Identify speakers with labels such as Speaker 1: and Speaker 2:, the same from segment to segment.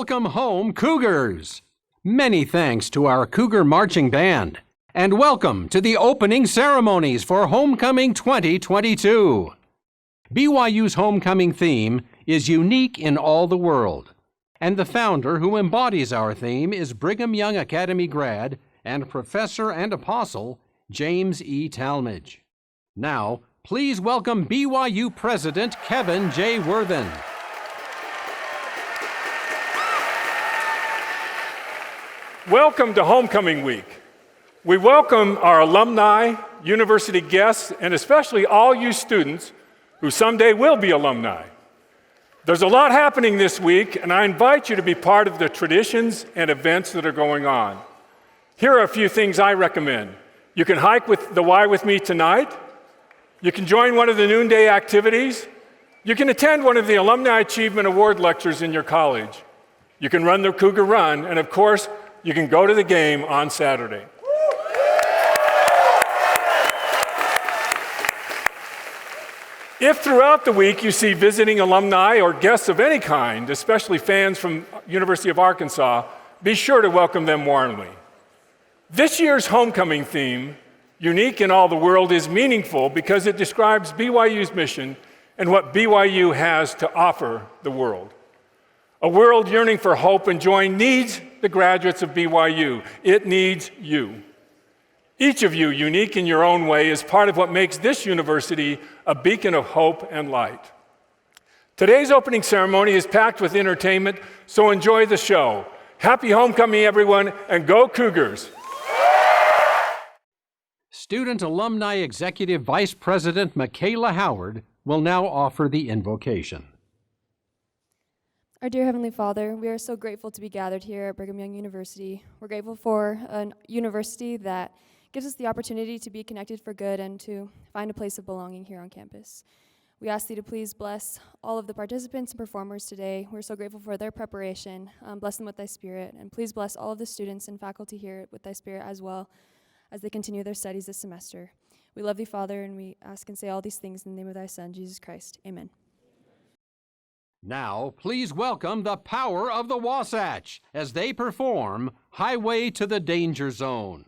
Speaker 1: Welcome home, Cougars! Many thanks to our Cougar Marching Band, and welcome to the opening ceremonies for Homecoming 2022. BYU's homecoming theme is unique in all the world, and the founder who embodies our theme is Brigham Young Academy grad and professor and apostle James E. Talmadge. Now, please welcome BYU President Kevin J. Worthen.
Speaker 2: Welcome to Homecoming Week. We welcome our alumni, university guests, and especially all you students who someday will be alumni. There's a lot happening this week, and I invite you to be part of the traditions and events that are going on. Here are a few things I recommend. You can hike with the Y with me tonight. You can join one of the noonday activities. You can attend one of the Alumni Achievement Award lectures in your college. You can run the Cougar Run, and of course, you can go to the game on Saturday. If throughout the week you see visiting alumni or guests of any kind, especially fans from University of Arkansas, be sure to welcome them warmly. This year's homecoming theme, unique in all the world, is meaningful because it describes BYU's mission and what BYU has to offer the world. A world yearning for hope and joy needs the graduates of BYU. It needs you. Each of you, unique in your own way, is part of what makes this university a beacon of hope and light. Today's opening ceremony is packed with entertainment, so enjoy the show. Happy homecoming, everyone, and go Cougars!
Speaker 1: Student Alumni Executive Vice President Michaela Howard will now offer the invocation.
Speaker 3: Our dear Heavenly Father, we are so grateful to be gathered here at Brigham Young University. We're grateful for a university that gives us the opportunity to be connected for good and to find a place of belonging here on campus. We ask Thee to please bless all of the participants and performers today. We're so grateful for their preparation. Bless them with Thy Spirit, and please bless all of the students and faculty here with Thy Spirit as well as they continue their studies this semester. We love Thee, Father, and we ask and say all these things in the name of Thy Son, Jesus Christ. Amen.
Speaker 1: Now, please welcome the Power of the Wasatch as they perform Highway to the Danger Zone.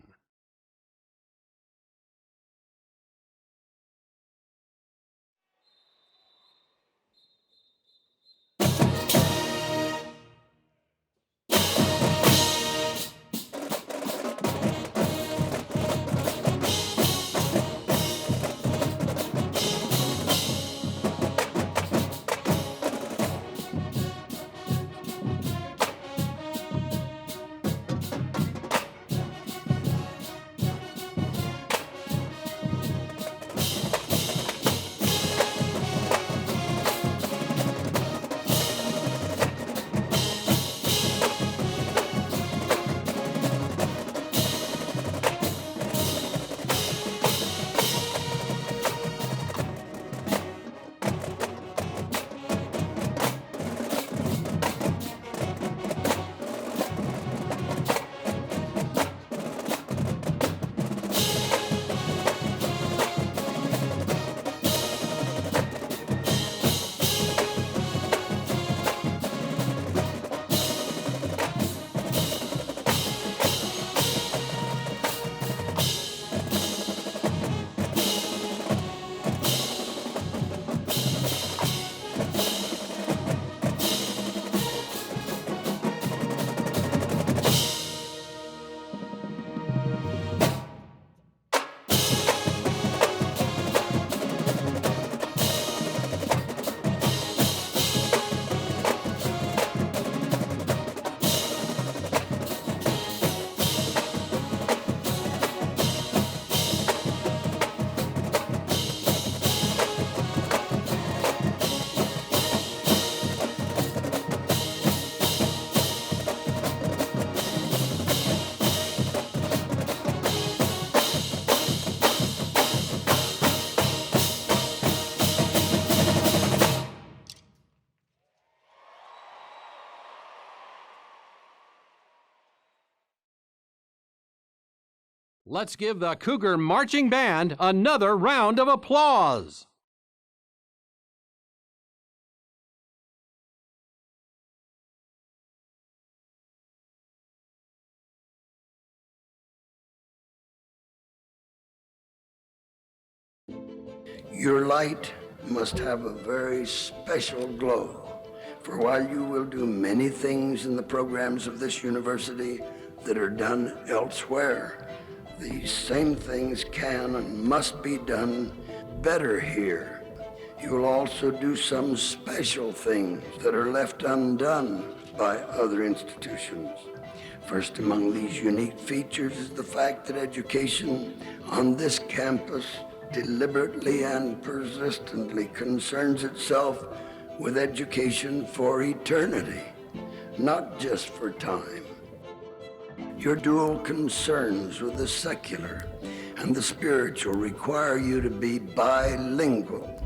Speaker 1: Let's give the Cougar Marching Band another round of applause.
Speaker 4: Your light must have a very special glow, for while you will do many things in the programs of this university that are done elsewhere, these same things can and must be done better here. You will also do some special things that are left undone by other institutions. First among these unique features is the fact that education on this campus deliberately and persistently concerns itself with education for eternity, not just for time. Your dual concerns with the secular and the spiritual require you to be bilingual.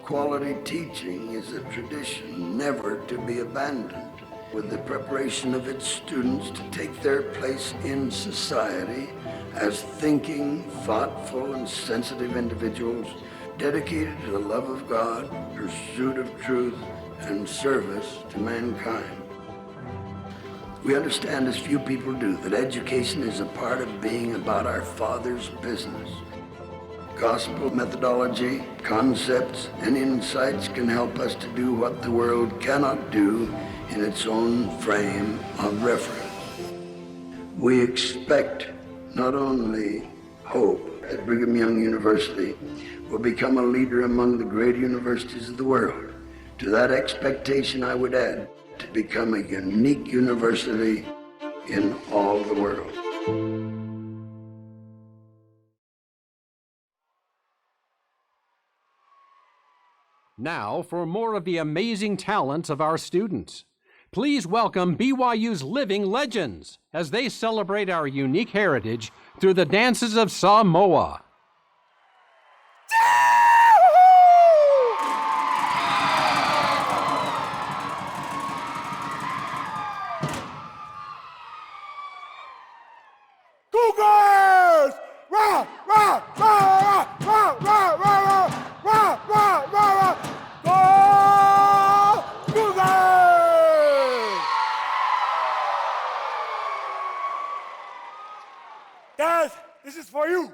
Speaker 4: Quality teaching is a tradition never to be abandoned, with the preparation of its students to take their place in society as thinking, thoughtful, and sensitive individuals dedicated to the love of God, pursuit of truth, and service to mankind. We understand, as few people do, that education is a part of being about our Father's business. Gospel methodology, concepts, and insights can help us to do what the world cannot do in its own frame of reference. We expect, not only hope, that Brigham Young University will become a leader among the great universities of the world. To that expectation, I would add, to become a unique university in all the world.
Speaker 1: Now for more of the amazing talents of our students. Please welcome BYU's living legends as they celebrate our unique heritage through the dances of Samoa.
Speaker 5: Cougarettes! Rah, rah, rah, rah, rah, rah, rah, rah, rah, rah, rah. Go Cougarettes! Guys, this is for you.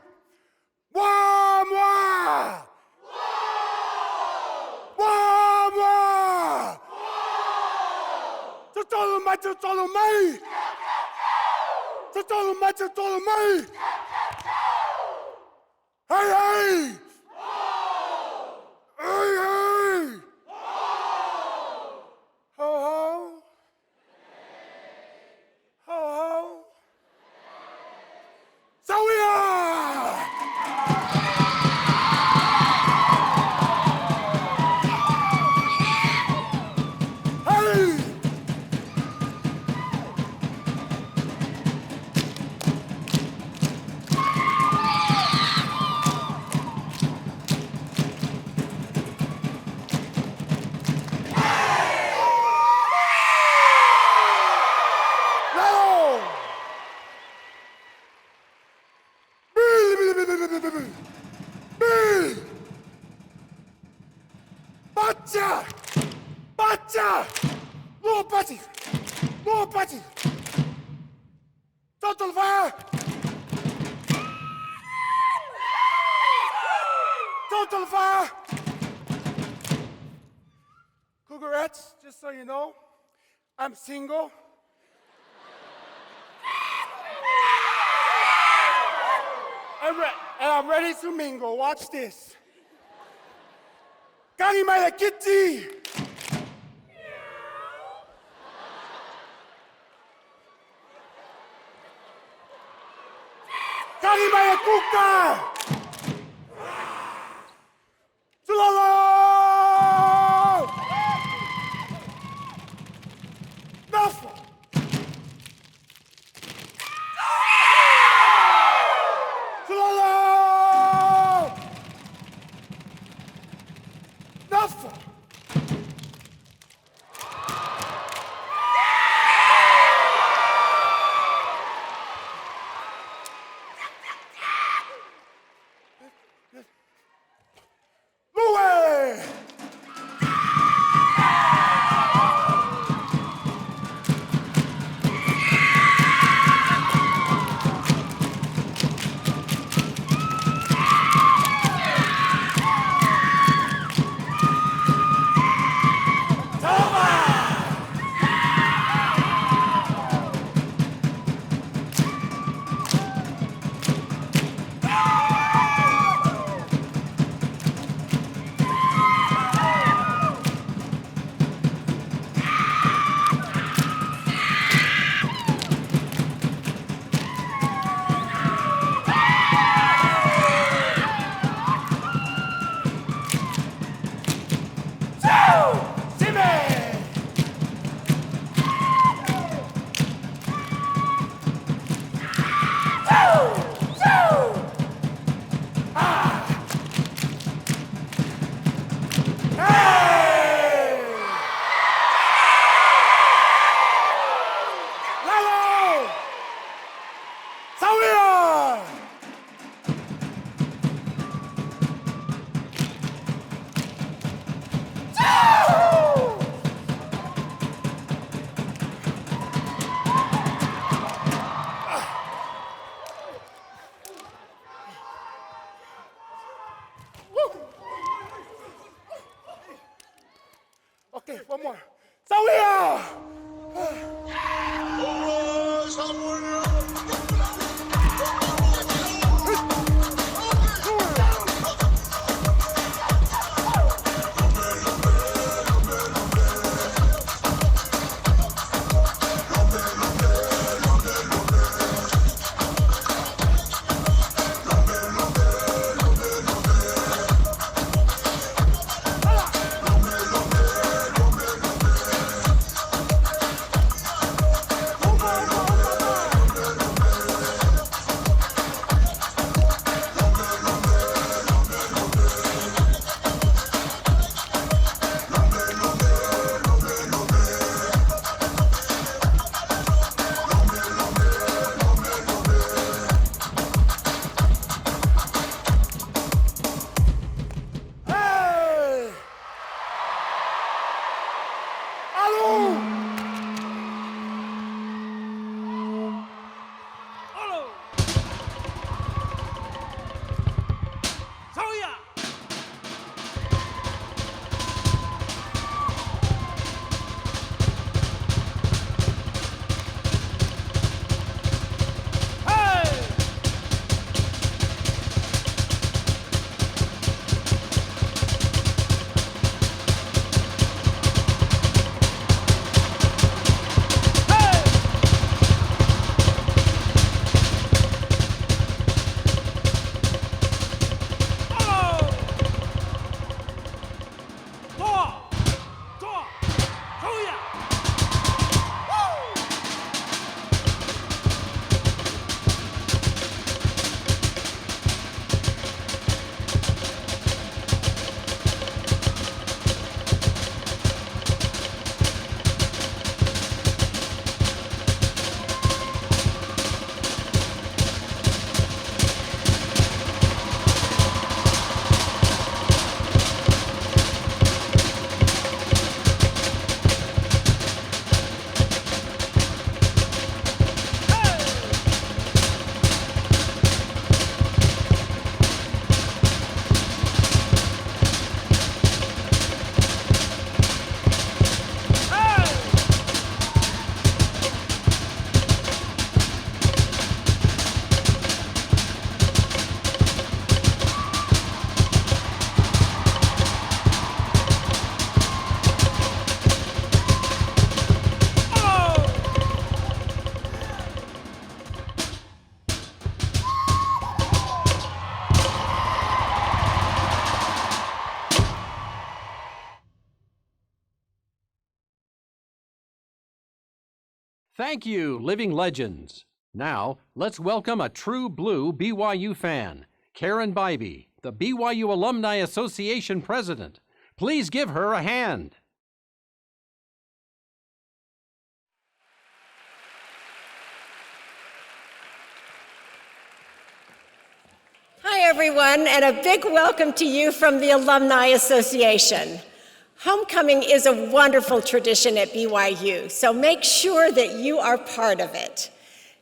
Speaker 5: Wah, wah! Wah, wah! Tutolomai! Tutolomai! Hey, hey! Hey, hey! Ho, ho! Ho, ho! So we are! Hey! Bacha! Bacha! More batty! More batty! Total fire! Total fire! Cougarettes, just so you know, I'm single. I'm ready to mingle. Watch this. Karimaya Kitty! Karimaya Kuka! Sulala! Nafa! Sulala! Nafa! more. Sauia!
Speaker 1: Thank you, living legends. Now, let's welcome a true blue BYU fan, Karen Bybee, the BYU Alumni Association president. Please give her a hand.
Speaker 6: Hi, everyone, and a big welcome to you from the Alumni Association. Homecoming is a wonderful tradition at BYU, so make sure that you are part of it.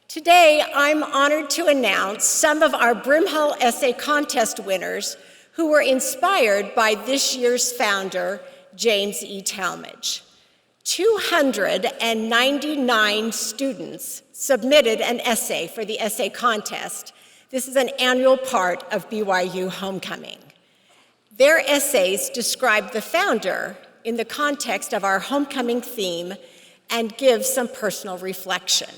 Speaker 6: Today, I'm honored to announce some of our Brimhall Essay Contest winners who were inspired by this year's founder, James E. Talmadge. 299 students submitted an essay for the essay contest. This is an annual part of BYU Homecoming. Their essays describe the founder in the context of our homecoming theme and give some personal reflection.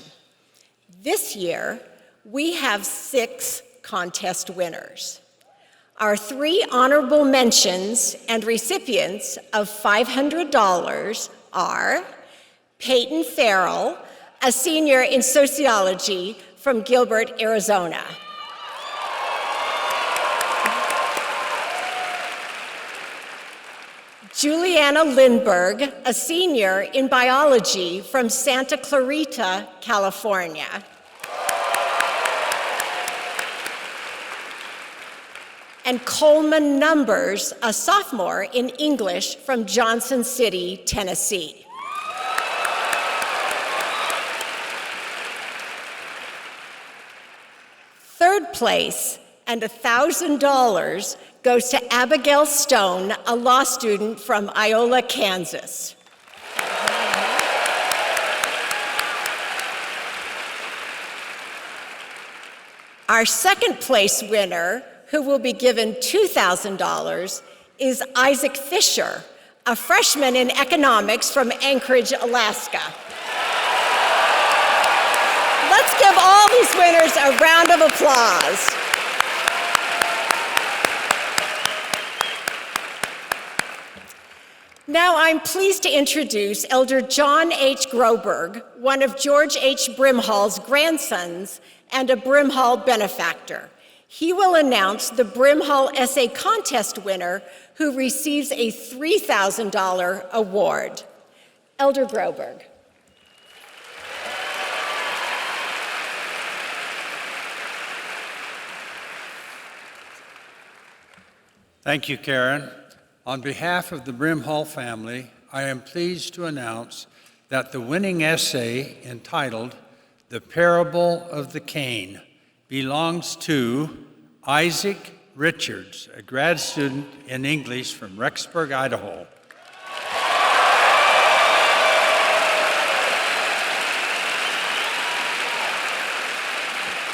Speaker 6: This year, we have 6 contest winners. Our 3 honorable mentions and recipients of $500 are Payne Farrell, a senior in sociology from Gilbert, Arizona. Juliana Lindberg, a senior in biology from Santa Clarita, California. And Coleman Numbers, a sophomore in English from Johnson City, Tennessee. Third place and $1,000 goes to Abigail Stone, a law student from Iola, Kansas. Our second place winner, who will be given $2,000, is Isaac Fisher, a freshman in economics from Anchorage, Alaska. Let's give all these winners a round of applause. Now I'm pleased to introduce Elder John H. Groberg, one of George H. Brimhall's grandsons and a Brimhall benefactor. He will announce the Brimhall Essay Contest winner who receives a $3,000 award. Elder Groberg.
Speaker 7: Thank you, Karen. On behalf of the Brimhall family, I am pleased to announce that the winning essay entitled The Parable of the Cane belongs to Isaac Richards, a grad student in English from Rexburg, Idaho.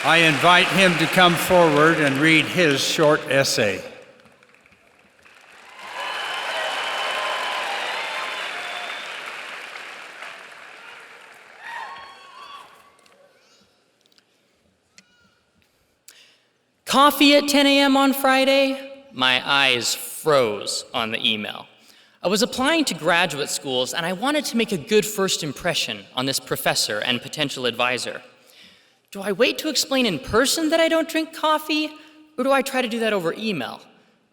Speaker 7: I invite him to come forward and read his short essay.
Speaker 8: Coffee at 10 a.m. on Friday? My eyes froze on the email. I was applying to graduate schools and I wanted to make a good first impression on this professor and potential advisor. Do I wait to explain in person that I don't drink coffee, or do I try to do that over email?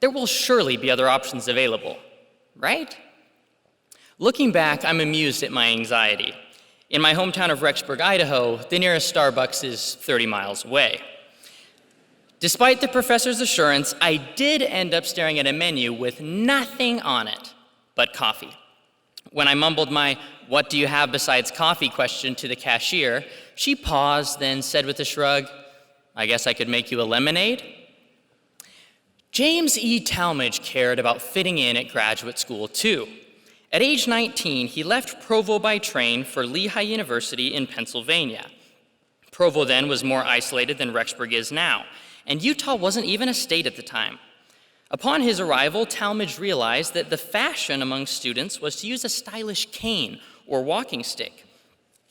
Speaker 8: There will surely be other options available, right? Looking back, I'm amused at my anxiety. In my hometown of Rexburg, Idaho, the nearest Starbucks is 30 miles away. Despite the professor's assurance, I did end up staring at a menu with nothing on it but coffee. When I mumbled my "what do you have besides coffee" question to the cashier, she paused, then said with a shrug, "I guess I could make you a lemonade." James E. Talmadge cared about fitting in at graduate school too. At age 19, he left Provo by train for Lehigh University in Pennsylvania. Provo then was more isolated than Rexburg is now, and Utah wasn't even a state at the time. Upon his arrival, Talmadge realized that the fashion among students was to use a stylish cane or walking stick.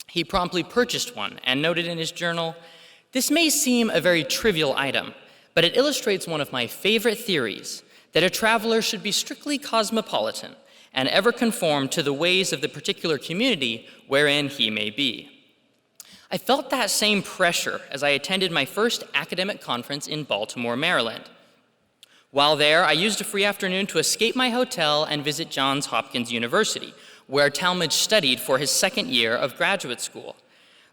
Speaker 8: He promptly purchased one and noted in his journal, "This may seem a very trivial item, but it illustrates one of my favorite theories, that a traveler should be strictly cosmopolitan and ever conform to the ways of the particular community wherein he may be." I felt that same pressure as I attended my first academic conference in Baltimore, Maryland. While there, I used a free afternoon to escape my hotel and visit Johns Hopkins University, where Talmadge studied for his second year of graduate school.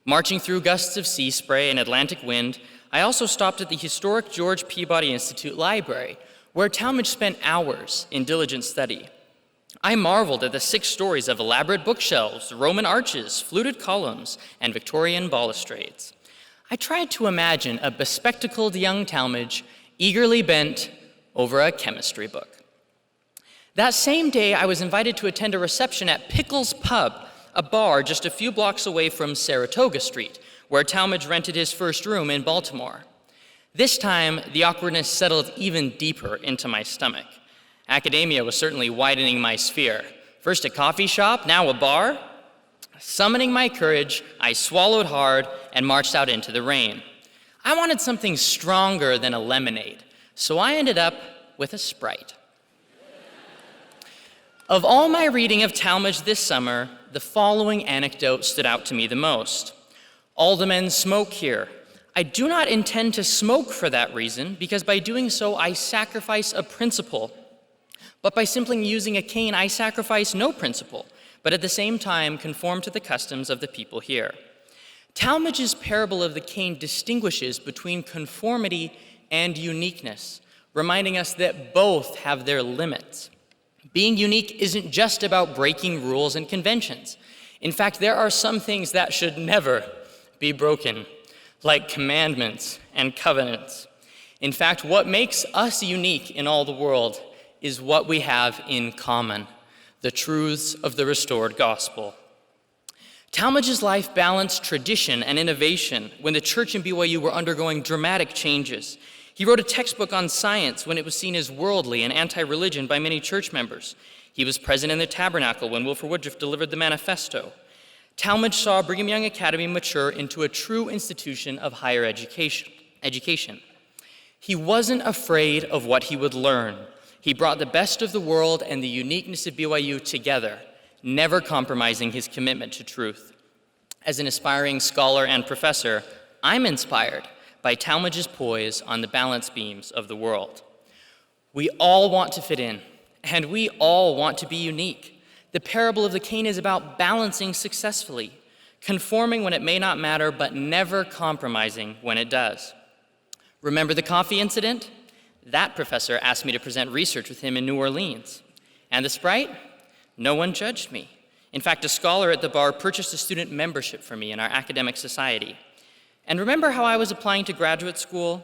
Speaker 8: Marching through gusts of sea spray and Atlantic wind, I also stopped at the historic George Peabody Institute Library, where Talmadge spent hours in diligent study. I marveled at the 6 stories of elaborate bookshelves, Roman arches, fluted columns, and Victorian balustrades. I tried to imagine a bespectacled young Talmadge eagerly bent over a chemistry book. That same day, I was invited to attend a reception at Pickles Pub, a bar just a few blocks away from Saratoga Street, where Talmadge rented his first room in Baltimore. This time, the awkwardness settled even deeper into my stomach. Academia was certainly widening my sphere. First a coffee shop, now a bar. Summoning my courage, I swallowed hard and marched out into the rain. I wanted something stronger than a lemonade, so I ended up with a Sprite. Of all my reading of Talmadge this summer, the following anecdote stood out to me the most. All the men smoke here. I do not intend to smoke for that reason, because by doing so, I sacrifice a principle. But by simply using a cane, I sacrifice no principle, but at the same time conform to the customs of the people here. Talmadge's parable of the cane distinguishes between conformity and uniqueness, reminding us that both have their limits. Being unique isn't just about breaking rules and conventions. In fact, there are some things that should never be broken, like commandments and covenants. In fact, what makes us unique in all the world is what we have in common, the truths of the restored gospel. Talmadge's life balanced tradition and innovation when the church and BYU were undergoing dramatic changes. He wrote a textbook on science when it was seen as worldly and anti-religion by many church members. He was present in the Tabernacle when Wilford Woodruff delivered the Manifesto. Talmadge saw Brigham Young Academy mature into a true institution of higher education. He wasn't afraid of what he would learn. He brought the best of the world and the uniqueness of BYU together, never compromising his commitment to truth. As an aspiring scholar and professor, I'm inspired by Talmadge's poise on the balance beams of the world. We all want to fit in, and we all want to be unique. The parable of the cane is about balancing successfully, conforming when it may not matter, but never compromising when it does. Remember the coffee incident? That professor asked me to present research with him in New Orleans. And the Sprite? No one judged me. In fact, a scholar at the bar purchased a student membership for me in our academic society. And remember how I was applying to graduate school?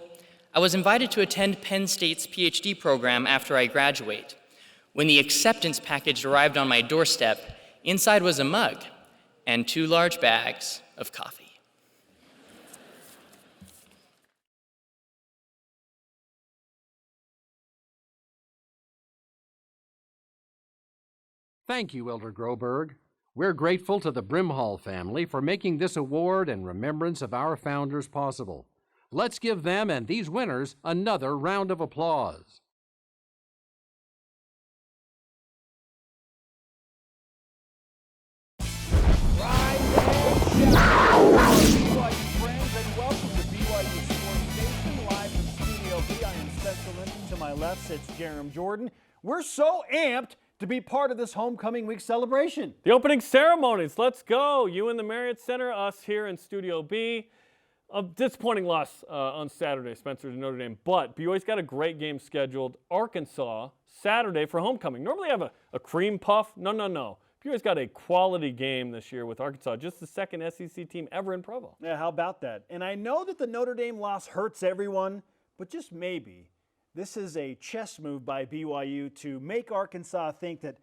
Speaker 8: I was invited to attend Penn State's PhD program after I graduate. When the acceptance package arrived on my doorstep, inside was a mug and 2 large bags of coffee.
Speaker 1: Thank you, Elder Groberg. We're grateful to the Brimhall family for making this award in remembrance of our founders possible. Let's give them and these winners another round of applause.
Speaker 9: Friends, and welcome to BYU Sports Station, live from Studio B. I am Spencer Linton. To my left sits Jerem Jordan. We're so amped to be part of this homecoming week celebration.
Speaker 10: The opening ceremonies, let's go. You in the Marriott Center, us here in Studio B. A disappointing loss on Saturday, Spencer, to Notre Dame, but BYU's got a great game scheduled. Arkansas, Saturday for homecoming. Normally have a cream puff. No. BYU's got a quality game this year with Arkansas, just the second SEC team ever in Provo.
Speaker 9: Yeah, how about that? And I know that the Notre Dame loss hurts everyone, but just maybe this is a chess move by BYU to make Arkansas think that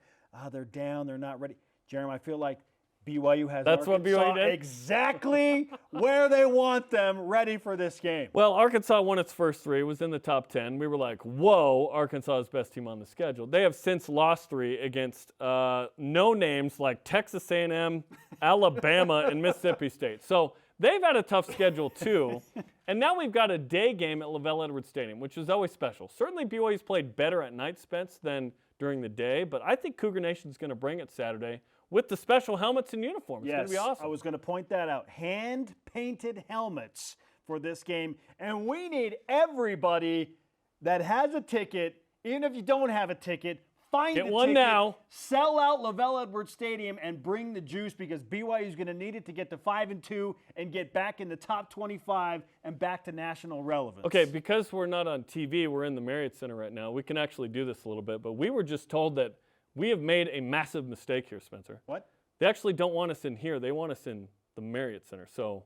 Speaker 9: they're down, they're not ready. Jeremy, I feel like BYU has
Speaker 10: That's
Speaker 9: Arkansas
Speaker 10: what BYU did?
Speaker 9: exactly where they want them, ready for this game.
Speaker 10: Well, Arkansas won its first 3, was in the top 10. We were like, whoa, Arkansas is best team on the schedule. They have since lost 3 against no names like Texas A&M, Alabama, and Mississippi State. So they've had a tough schedule too. And now we've got a day game at LaVell Edwards Stadium, which is always special. Certainly BYU's played better at night, Spence, than during the day, but I think Cougar Nation's going to bring it Saturday with the special helmets and uniforms. It's going to be awesome.
Speaker 9: I was going to point that out. Hand-painted helmets for this game, and we need everybody that has a ticket, even if you don't have a ticket, find a ticket. Get one now. Sell out LaVell Edwards Stadium and bring the juice, because BYU is going to need it to get to 5-2 and get back in the top 25 and back to national relevance.
Speaker 10: Okay, because we're not on TV, we're in the Marriott Center right now. We can actually do this a little bit, but we were just told that we have made a massive mistake here, Spencer.
Speaker 9: What?
Speaker 10: They actually don't want us in here. They want us in the Marriott Center. So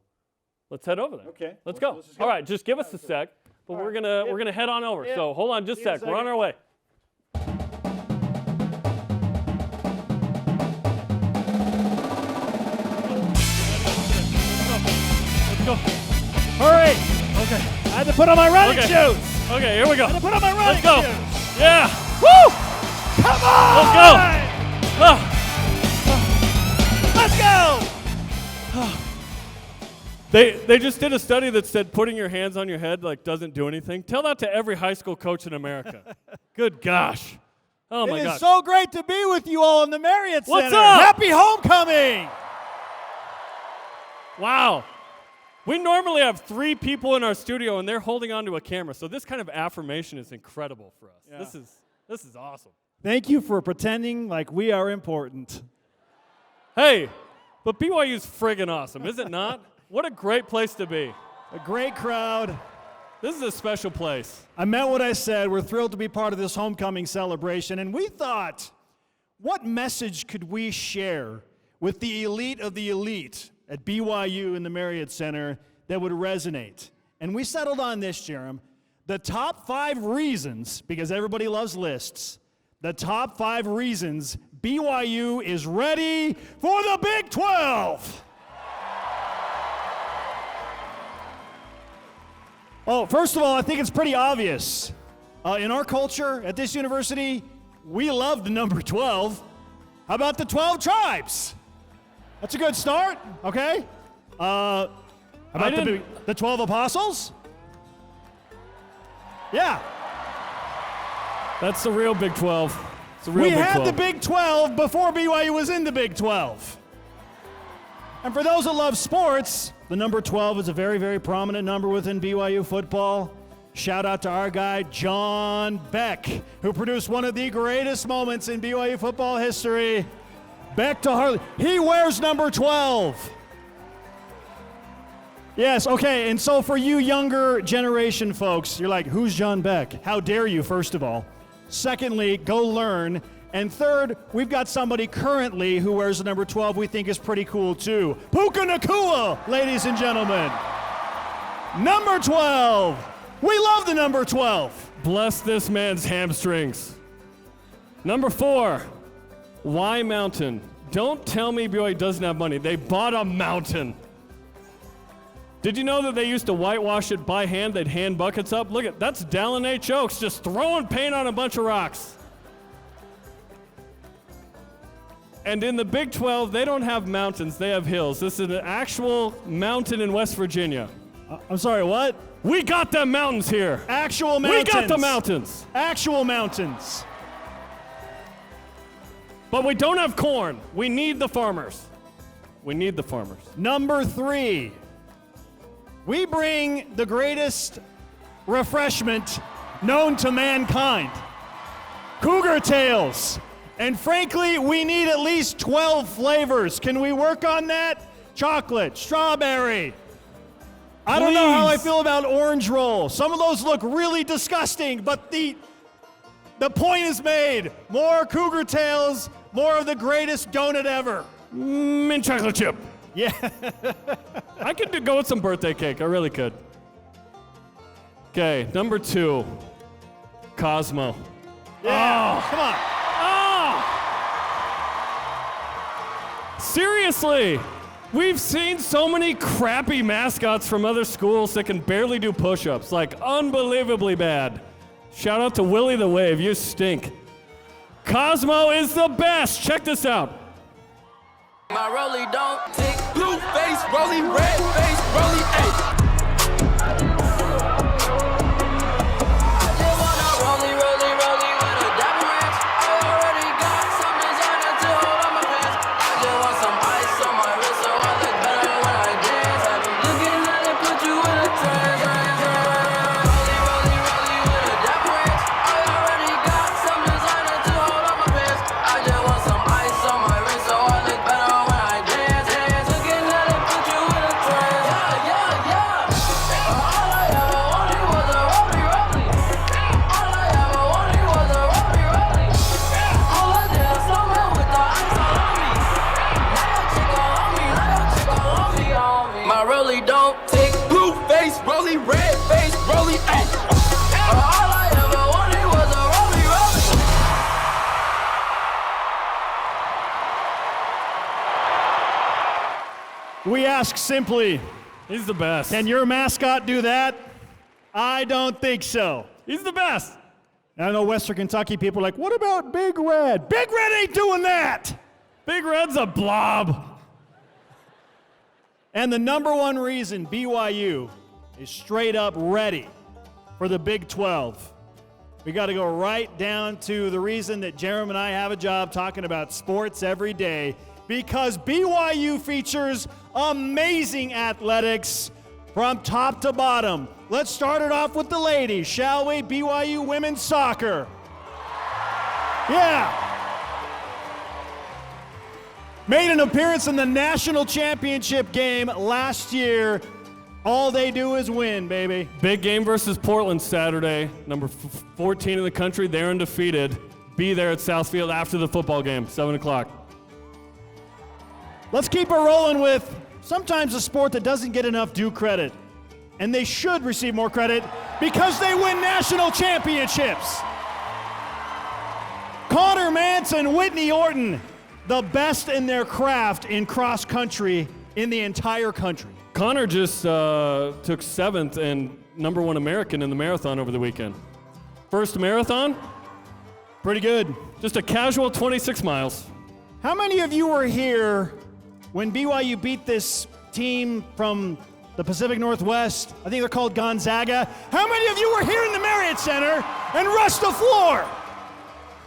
Speaker 10: let's head over there.
Speaker 9: Okay.
Speaker 10: Let's go. All right, just give us a sec, but we're gonna head on over. So hold on just a sec. We're on our way. Let's go.
Speaker 9: Hurry! Okay. I had to put on my running shoes.
Speaker 10: Okay, here we go.
Speaker 9: I had to put on my running
Speaker 10: Let's go.
Speaker 9: shoes.
Speaker 10: Yeah.
Speaker 9: Woo! Come on!
Speaker 10: Let's go.
Speaker 9: Let's go!
Speaker 10: They just did a study that said putting your hands on your head doesn't do anything. Tell that to every high school coach in America. Good gosh. Oh my gosh.
Speaker 9: It is so great to be with you all in the Marriott Center.
Speaker 10: What's up?
Speaker 9: Happy homecoming!
Speaker 10: Wow. We normally have 3 people in our studio and they're holding onto a camera. So this kind of affirmation is incredible for us.
Speaker 9: Yeah.
Speaker 10: This is awesome.
Speaker 9: Thank you for pretending like we are important.
Speaker 10: Hey, but BYU's friggin' awesome, is it not? What a great place to be.
Speaker 9: A great crowd.
Speaker 10: This is a special place.
Speaker 9: I meant what I said. We're thrilled to be part of this homecoming celebration. And we thought, what message could we share with the elite of the elite at BYU in the Marriott Center that would resonate? And we settled on this, Jerem. The top 5 reasons, because everybody loves lists, the top 5 reasons BYU is ready for the Big 12. Oh, first of all, I think it's pretty obvious. In our culture at this university, we love the number 12. How about the 12 tribes? That's a good start, okay? How about the 12 apostles? Yeah.
Speaker 10: That's the real Big 12. It's the real
Speaker 9: We
Speaker 10: Big
Speaker 9: had
Speaker 10: 12.
Speaker 9: the Big 12 before BYU was in the Big 12. And for those that love sports, the number 12 is a very, very prominent number within BYU football. Shout out to our guy, John Beck, who produced one of the greatest moments in BYU football history. Beck to Harley. He wears number 12. Yes, okay, and so for you younger generation folks, you're like, who's John Beck? How dare you, first of all. Secondly, go learn. And third, we've got somebody currently who wears the number 12 we think is pretty cool too. Puka Nakua, ladies and gentlemen. Number 12. We love the number 12.
Speaker 10: Bless this man's hamstrings. Number 4, Y Mountain. Don't tell me BYU doesn't have money. They bought a mountain. Did you know that they used to whitewash it by hand? They'd hand buckets up. Look at that's Dallin H. Oaks just throwing paint on a bunch of rocks. And in the Big 12, they don't have mountains, they have hills. This is an actual mountain in West Virginia.
Speaker 9: I'm sorry, what?
Speaker 10: We got them mountains here.
Speaker 9: Actual mountains.
Speaker 10: We got the mountains.
Speaker 9: Actual mountains.
Speaker 10: But we don't have corn. We need the farmers. We need the farmers.
Speaker 9: Number 3. We bring the greatest refreshment known to mankind. Cougar tails. And frankly, we need at least 12 flavors. Can we work on that? Chocolate, strawberry. I don't know how I feel about orange roll. Some of those look really disgusting, but the point is made. More Cougar tails, more of the greatest donut ever.
Speaker 10: Mint chocolate chip.
Speaker 9: Yeah.
Speaker 10: I could go with some birthday cake. I really could. Okay, number 2, Cosmo.
Speaker 9: Yeah. Oh, come on.
Speaker 10: Oh! Seriously, we've seen so many crappy mascots from other schools that can barely do push-ups, like unbelievably bad. Shout out to Willie the Wave, you stink. Cosmo is the best. Check this out.
Speaker 11: My rollie don't tick, blue face, rollie, red face, rollie, ayy. I just wanna rollie, rollie, rollie with a dapper ranch. I already got some designer to hold on my pants. I just want some ice on my wrist so I look better when I dance. I be looking at it, put you in a trance. Rollie, rollie, rollie with a dapper ranch. I already got some designer to hold on my pants. I just want some ice on my wrist so I look better. Don't tick, blue face, rollie, red face, rollie, ayy. All I ever wanted was a rollie, rollie.
Speaker 9: We ask simply,
Speaker 10: He's the best.
Speaker 9: can your mascot do that? I don't think so.
Speaker 10: He's the best.
Speaker 9: I know Western Kentucky people are like, what about Big Red? Big Red ain't doing that.
Speaker 10: Big Red's a blob.
Speaker 9: And the number one reason BYU is straight up ready for the Big 12. We got to go right down to the reason that Jeremy and I have a job talking about sports every day, because BYU features amazing athletics from top to bottom. Let's start it off with the ladies, shall we? BYU women's soccer. Yeah. Made an appearance in the national championship game last year. All they do is win, baby.
Speaker 10: Big game versus Portland Saturday. Number 14 in the country. They're undefeated. Be there at Southfield after the football game, 7 o'clock.
Speaker 9: Let's keep it rolling with sometimes a sport that doesn't get enough due credit. And they should receive more credit because they win national championships. Connor Mance and Whitney Orton, the best in their craft in cross country in the entire country.
Speaker 10: Connor just took 7th and #1 American in the marathon over the weekend. First marathon?
Speaker 9: Pretty good.
Speaker 10: Just a casual 26 miles.
Speaker 9: How many of you were here when BYU beat this team from the Pacific Northwest? I think they're called Gonzaga. How many of you were here in the Marriott Center and rushed the floor?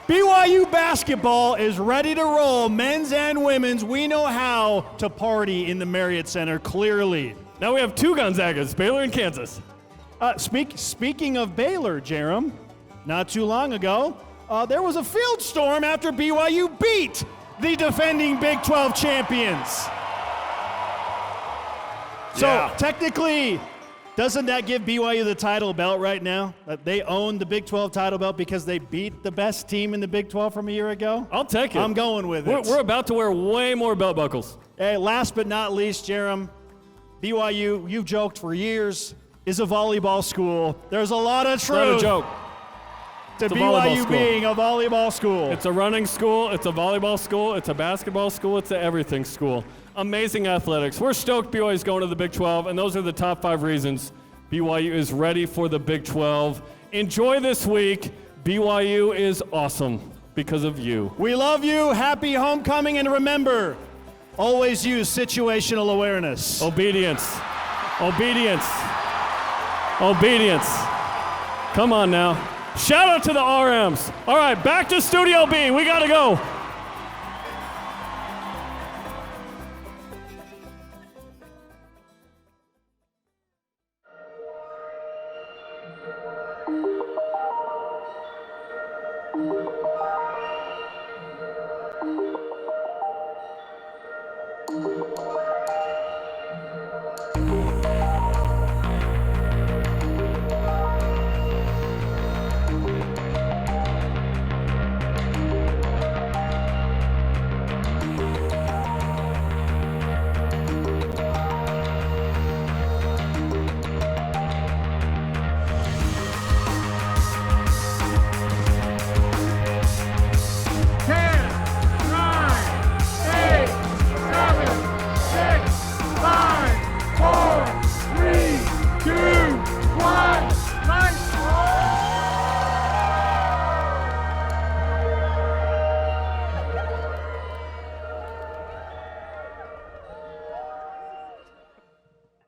Speaker 9: BYU basketball is ready to roll, men's and women's. We know how to party in the Marriott Center, clearly.
Speaker 10: Now we have 2 Gonzagas, Baylor and Kansas.
Speaker 9: Speaking of Baylor, Jerem, not too long ago, there was a field storm after BYU beat the defending Big 12 champions. So technically, doesn't that give BYU the title belt right now? That they own the Big 12 title belt because they beat the best team in the Big 12 from a year ago?
Speaker 10: I'll take it.
Speaker 9: I'm going with it.
Speaker 10: We're about to wear way more belt buckles.
Speaker 9: Hey, last but not least, Jerem, BYU, you've joked for years, is a volleyball school. There's a lot of truth.
Speaker 10: Not a joke.
Speaker 9: To
Speaker 10: It's a
Speaker 9: BYU
Speaker 10: volleyball school.
Speaker 9: being a volleyball school.
Speaker 10: It's a running school, it's a volleyball school, it's a basketball school, it's an everything school. Amazing athletics. We're stoked BYU's going to the Big 12, and those are the top 5 reasons BYU is ready for the Big 12. Enjoy this week. BYU is awesome because of you.
Speaker 9: We love you. Happy homecoming, and remember, always use situational awareness.
Speaker 10: Obedience. Obedience. Obedience. Come on now. Shout out to the RMs. All right, back to Studio B. We got to go.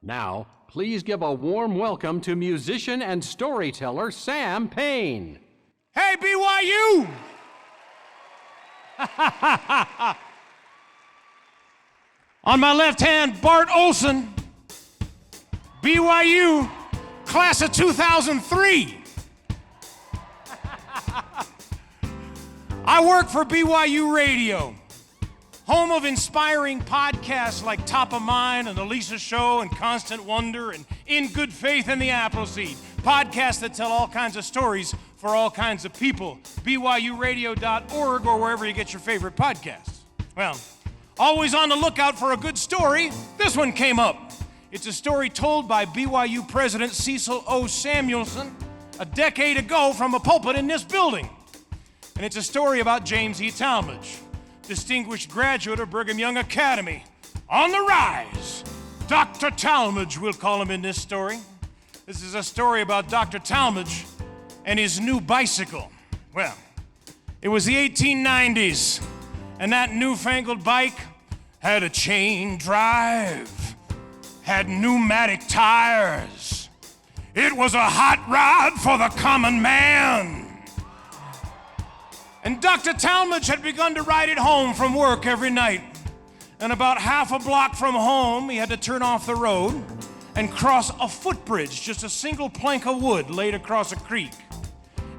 Speaker 1: Now, please give a warm welcome to musician and storyteller Sam Payne.
Speaker 5: Hey, BYU! On my left hand, Bart Olson, BYU, class of 2003. I work for BYU Radio, home of inspiring podcasts like Top of Mind and The Lisa Show and Constant Wonder and In Good Faith and The Appleseed. Podcasts that tell all kinds of stories for all kinds of people. BYURadio.org or wherever you get your favorite podcasts. Well, always on the lookout for a good story, this one came up. It's a story told by BYU President Cecil O. Samuelson a decade ago from a pulpit in this building. And it's a story about James E. Talmadge, distinguished graduate of Brigham Young Academy. On the rise, Dr. Talmadge, we'll call him in this story. This is a story about Dr. Talmadge and his new bicycle. Well, it was the 1890s, and that newfangled bike had a chain drive, had pneumatic tires. It was a hot rod for the common man. And Dr. Talmadge had begun to ride it home from work every night. And about half a block from home, he had to turn off the road and cross a footbridge, just a single plank of wood laid across a creek.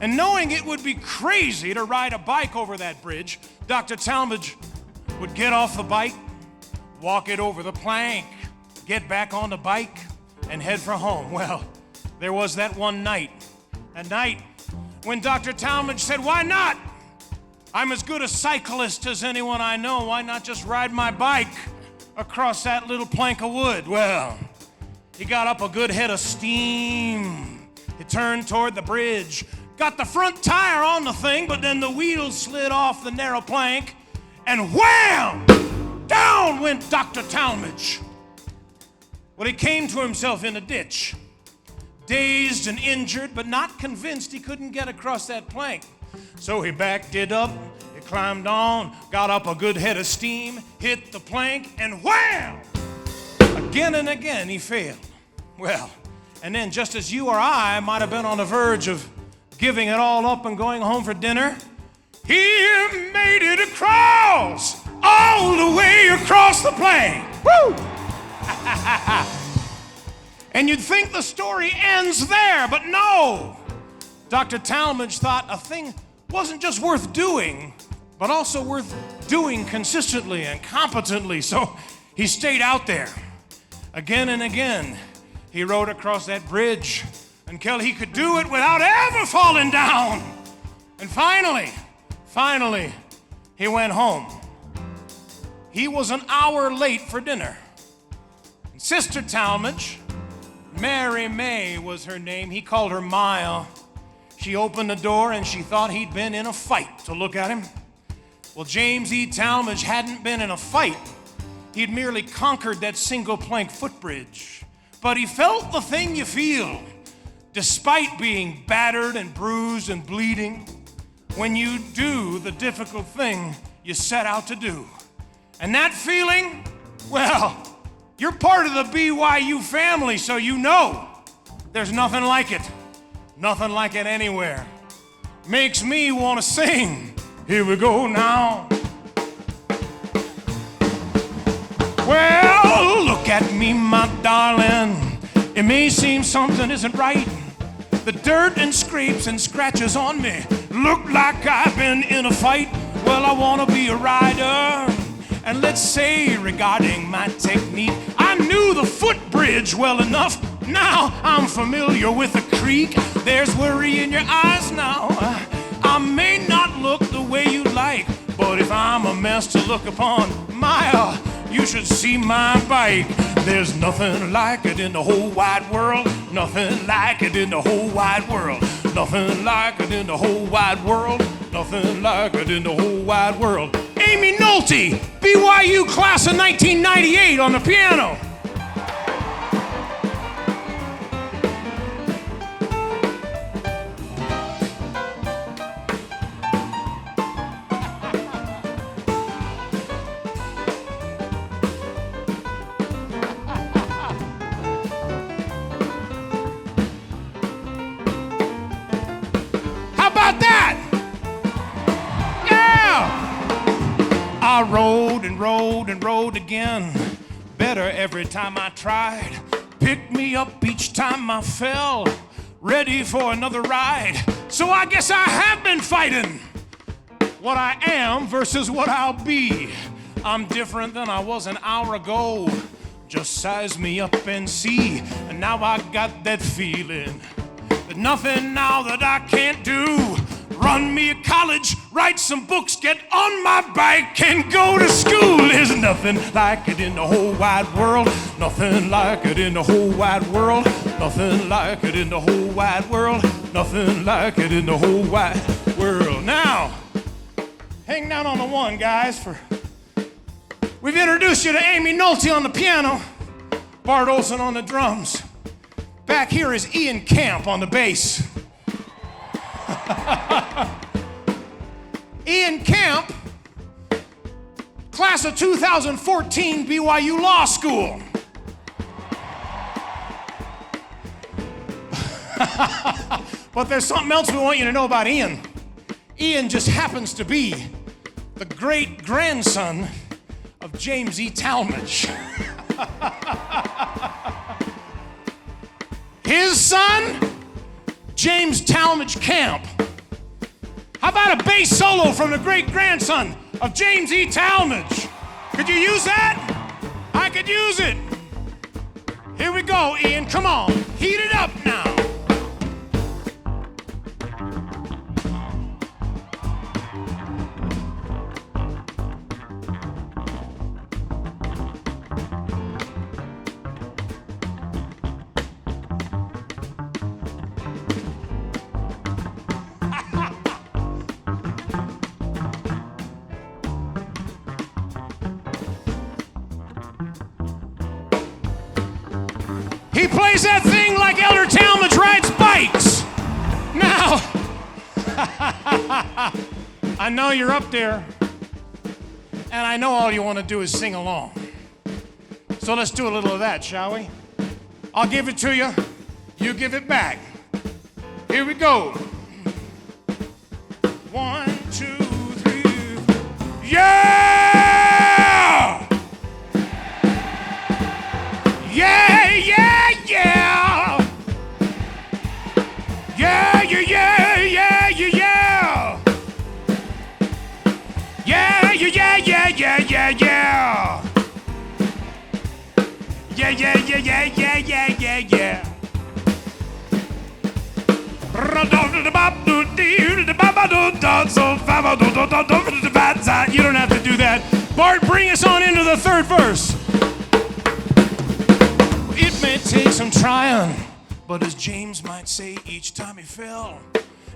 Speaker 5: And knowing it would be crazy to ride a bike over that bridge, Dr. Talmadge would get off the bike, walk it over the plank, get back on the bike, and head for home. Well, there was that one night, a night when Dr. Talmadge said, "Why not? I'm as good a cyclist as anyone I know. Why not just ride my bike across that little plank of wood?" Well, he got up a good head of steam. He turned toward the bridge, got the front tire on the thing, but then the wheels slid off the narrow plank, and wham! Down went Dr. Talmadge. Well, he came to himself in a ditch, dazed and injured, but not convinced he couldn't get across that plank. So he backed it up, he climbed on, got up a good head of steam, hit the plank, and wham! Again and again he failed. Well, and then just as you or I might have been on the verge of giving it all up and going home for dinner, he made it across, all the way across the plank. Woo! And you'd think the story ends there, but no. Dr. Talmadge thought a thing wasn't just worth doing, but also worth doing consistently and competently, so he stayed out there. Again and again, he rode across that bridge until he could do it without ever falling down. And finally, he went home. He was an hour late for dinner. And Sister Talmadge, Mary May was her name, he called her Maya. She opened the door and she thought he'd been in a fight to look at him. Well, James E. Talmadge hadn't been in a fight. He'd merely conquered that single plank footbridge. But he felt the thing you feel, despite being battered and bruised and bleeding, when you do the difficult thing you set out to do. And that feeling, well, you're part of the BYU family, so you know there's nothing like it. Nothing like it anywhere. Makes me want to sing. Here we go now. Well, look at me, my darling. It may seem something isn't right. The dirt and scrapes and scratches on me look like I've been in a fight. Well, I want to be a rider. And let's say regarding my technique, I knew the footbridge well enough. Now I'm familiar with the creek. There's worry in your eyes now. I may not look the way you like, but if I'm a mess to look upon, Maya, you should see my bike. There's nothing like it in the whole wide world. Nothing like it in the whole wide world. Nothing like it in the whole wide world. Nothing like it in the whole wide world. Amy Nolte, BYU class of 1998 on the piano. How about that? I rode and rode and rode again, better every time I tried. Picked me up each time I fell, ready for another ride. So I guess I have been fighting what I am versus what I'll be. I'm different than I was an hour ago. Just size me up and see. And now I got that feeling that nothing now that I can't do. Run me a college, write some books, get on my bike and go to school. There's nothing like it in the whole wide world. Nothing like it in the whole wide world. Nothing like it in the whole wide world. Nothing like it in the whole wide world. Now, hang down on the one, guys. We've introduced you to Amy Nolte on the piano, Bart Olson on the drums. Back here is Ian Camp on the bass. Ian Camp, class of 2014 BYU Law School. But there's something else we want you to know about Ian. Ian just happens to be the great-grandson of James E. Talmadge. His son, James Talmadge Camp. How about a bass solo from the great-grandson of James E. Talmadge? Could you use that? I could use it. Here we go, Ian. Come on. Heat it up now. He plays that thing like Elder Talmadge rides bikes. Now, I know you're up there, and I know all you want to do is sing along. So let's do a little of that, shall we? I'll give it to you, you give it back. Here we go. 1, 2, 3. Yeah! Yeah, yeah, yeah! Yeah, yeah, yeah, yeah, yeah, yeah! Yeah, yeah, yeah, yeah, yeah, yeah, yeah! Yeah, yeah, yeah, yeah, yeah, yeah, yeah, yeah! You don't have to do that. Bart, bring us on into the third verse. It may take some trying, but as James might say each time he fell,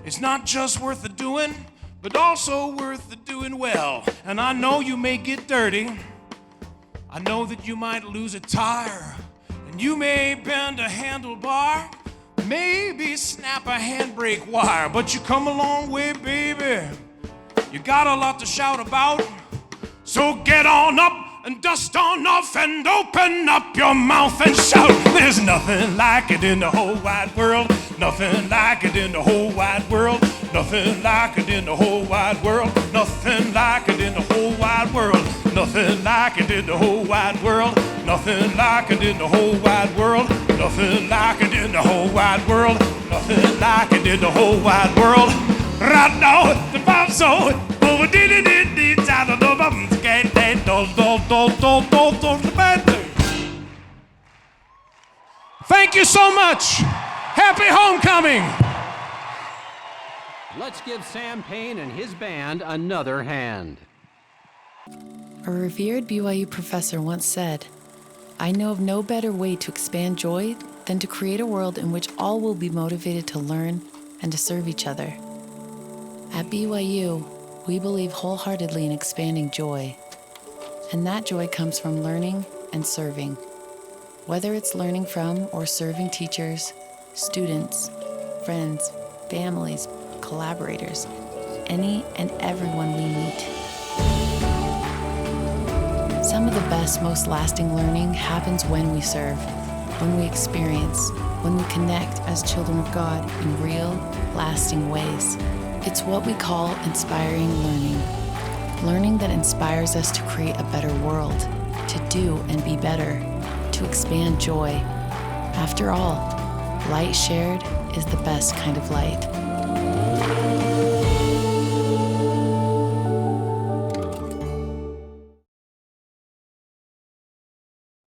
Speaker 5: it's not just worth the doing, but also worth the doing well. And I know you may get dirty. I know that you might lose a tire, and you may bend a handlebar, maybe snap a handbrake wire, but you come a long way, baby. You got a lot to shout about, so get on up and dust on off and open up your mouth and shout. There's nothing like it in the whole wide world. Nothing like it in the whole wide world. Nothing like it in the whole wide world. Nothing like it in the whole wide world. Nothing like it in the whole wide world. Nothing like it in the whole wide world. Nothing like it in the whole wide world. Nothing like it in the whole wide world. Right now, the bomb so over did it out of the bum skate Thank you so much. Happy homecoming.
Speaker 1: Let's give Sam Payne and his band another hand.
Speaker 12: A revered BYU professor once said, "I know of no better way to expand joy than to create a world in which all will be motivated to learn and to serve each other." At BYU, we believe wholeheartedly in expanding joy, and that joy comes from learning and serving. Whether it's learning from or serving teachers, students, friends, families, collaborators, any and everyone we meet. Some of the best, most lasting learning happens when we serve, when we experience, when we connect as children of God in real, lasting ways. It's what we call inspiring learning. Learning that inspires us to create a better world, to do and be better, to expand joy. After all, light shared is the best kind of light.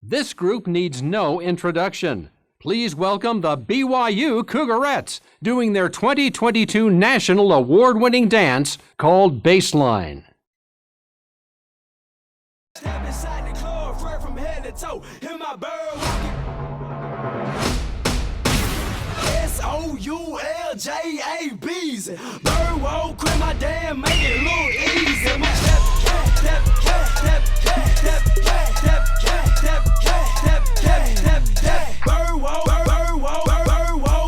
Speaker 1: This group needs no introduction. Please welcome the BYU Cougarettes, doing their 2022 National Award-winning dance called Baseline.
Speaker 11: Step inside the club, right from head to toe. In my bird SOULJABs. Bird walk, quit my damn, make it look easy. My step, bird walk, bird walk, bird walk.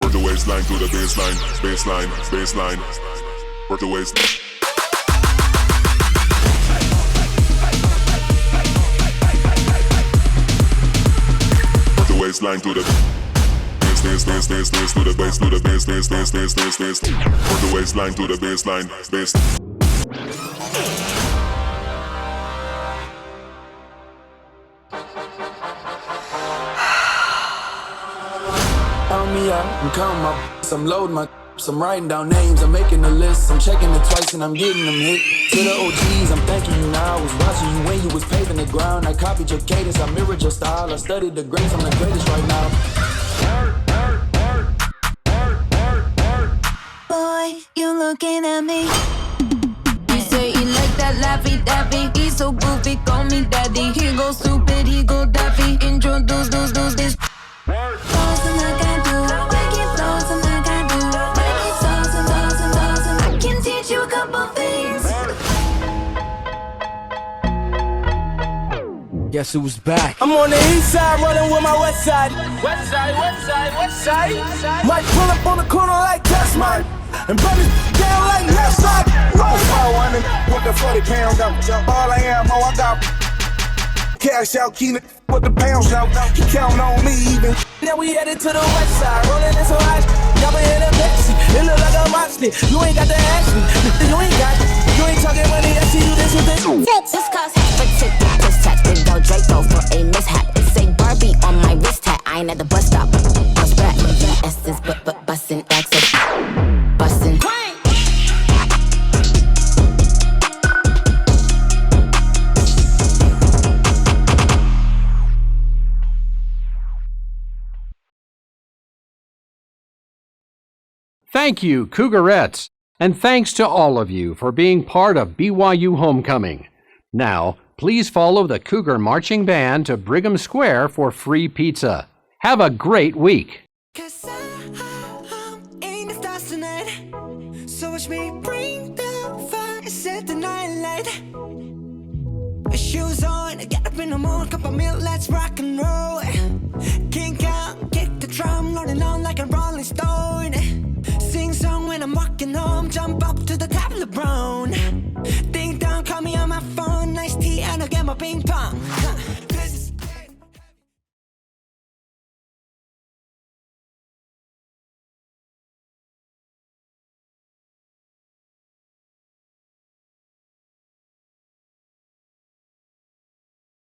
Speaker 13: Work the waistline to the baseline, baseline, baseline. Work the waist. Work the waistline to the bass, to the bass, to the bass, Work the waistline to the baseline, bass.
Speaker 11: Me up, I'm counting my I'm loading my I'm writing down names, I'm making a list, I'm checking it twice and I'm getting them hit. To the OGs, I'm thanking you now. I was watching you when you was paving the ground. I copied your cadence, I mirrored your style. I studied the greats, I'm the greatest right now.
Speaker 14: way you looking at me. He say he like that Laffy Daffy. He's so goofy, call me daddy. He go stupid, he go daffy. Introduce this. Flossing like I do, wicked flossing like I do. Wicked saucing. I can teach you a couple things.
Speaker 15: Guess who's back?
Speaker 16: I'm on the east side, rolling with my west side. West side. Might pull up on the corner like Cosmo, and burn it down like left side. I'm 400 with the 40 pounds out. All I am, I got cash out, keen with the pounds out. He count on me even. Now we headed to the west side, rolling in some ice. Y'all in a Pepsi, it look like a monster. You ain't got to ask me, you ain't talking money. I see you this with this.
Speaker 14: This cost for ticket, plus tax. Big dog Draco for a mishap. It say Barbie on my wrist hat. I ain't at the bus stop. Bus back, essence, but bustin' access, bustin'.
Speaker 1: Thank you, Cougarettes, and thanks to all of you for being part of BYU Homecoming. Now, please follow the Cougar Marching Band to Brigham Square for free pizza. Have a great week.
Speaker 14: Cause I'm in the stars tonight. So watch me bring the fire, set the night light. Shoes on, get up in the morning, cup of milk, let's rock and roll. Kink out, kick the drum, rolling on like a rolling stone. Sing song when I'm walking home, jump up to the top of the brown. Ding dong, call me on my phone, nice tea, and I'll get my ping pong.